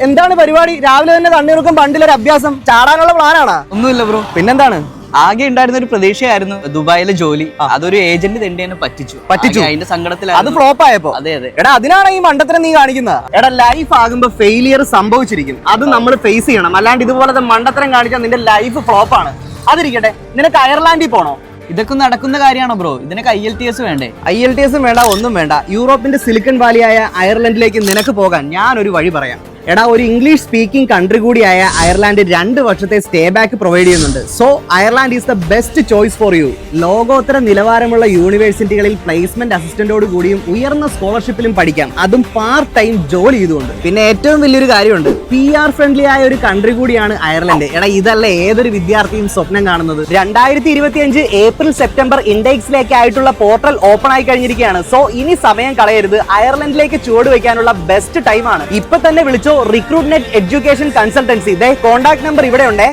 എന്താണ് പരിപാടി? രാവിലെ തന്നെ തണ്ണീർക്കും ബണ്ടിലൊരു അഭ്യാസം, ചാടാനുള്ള പ്ലാനാണോ? ഒന്നുമില്ല ബ്രോ. പിന്നെന്താണ്? ആകെ ഉണ്ടായിരുന്ന ഒരു പ്രതീക്ഷയായിരുന്നു ദുബായിലെ ജോലി. അതൊരു ഏജന്റ് തന്നെ പറ്റിച്ചു. അതിന്റെ സങ്കടത്തിലാണ് അത് ഫ്ലോപ്പ് ആയപ്പോ. അതെ. എടാ, അതിനാണ് ഈ മണ്ടത്തരം നീ കാണിക്കുന്നത്. എടാ, ലൈഫ് ആകുമ്പോ ഫെയിലിയർ സംഭവിച്ചിരിക്കും, അത് നമ്മൾ ഫേസ് ചെയ്യണം. അല്ലാണ്ട് ഇതുപോലത്തെ മണ്ടത്തരം കാണിച്ചാൽ നിന്റെ ലൈഫ് ഫ്ലോപ്പ് ആണ്. അതിരിക്കട്ടെ, നിനക്ക് അയർലാൻഡിൽ പോണോ? ഇതൊക്കെ നടക്കുന്ന കാര്യമാണോ ബ്രോ? ഇതിനൊക്കെ IELTS വേണ്ടേ? IELTS വേണ്ട, ഒന്നും വേണ്ട. യൂറോപ്പിന്റെ സിലിക്കൺ വാലിയായ അയർലൻഡിലേക്ക് നിനക്ക് പോകാൻ ഞാനൊരു വഴി പറയാം. എടാ, ഒരു ഇംഗ്ലീഷ് സ്പീക്കിംഗ് കൺട്രി കൂടിയായ അയർലാൻഡ് 2 വർഷത്തെ സ്റ്റേ ബാക്ക് പ്രൊവൈഡ് ചെയ്യുന്നുണ്ട്. So Ireland is the best choice for you. ലോകോത്തര നിലവാരമുള്ള യൂണിവേഴ്സിറ്റികളിൽ പ്ലേസ്മെന്റ് അസിസ്റ്റന്റോട് കൂടിയും ഉയർന്ന സ്കോളർഷിപ്പിലും പഠിക്കാം, അതും പാർട്ട് ടൈം ജോലി ചെയ്തുകൊണ്ട്. പിന്നെ ഏറ്റവും വലിയൊരു കാര്യമുണ്ട്, PR ഫ്രണ്ട്ലി ആയ ഒരു കൺട്രി കൂടിയാണ് അയർലൻഡ്. എടാ, ഇതല്ല ഏതൊരു വിദ്യാർത്ഥിയും സ്വപ്നം കാണുന്നത്. 2025 ഏപ്രിൽ സെപ്റ്റംബർ ഇൻഡെക്സിലേക്ക് ആയിട്ടുള്ള പോർട്ടൽ ഓപ്പൺ ആയി കഴിഞ്ഞിരിക്കുകയാണ്. സോ ഇനി സമയം കളയരുത്, അയർലൻഡിലേക്ക് ചുവട് വയ്ക്കാനുള്ള ബെസ്റ്റ് ടൈമാണ്. ഇപ്പൊ തന്നെ വിളിച്ചോ. റിക്രൂട്ട്നെറ്റ് എഡ്യൂക്കേഷൻ കൺസൾട്ടൻസി. കോൺടാക്ട് നമ്പർ ഇവിടെ ഉണ്ട്.